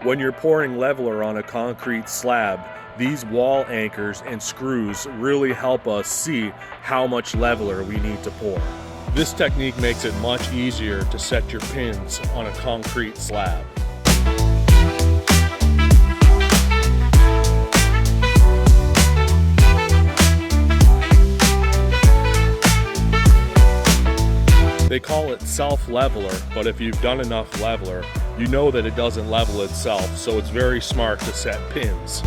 When you're pouring leveler on a concrete slab, these wall anchors and screws really help us see how much leveler we need to pour. This technique makes it much easier to set your pins on a concrete slab. They call it self-leveler, but if you've done enough leveler, you know that it doesn't level itself, so it's very smart to set pins.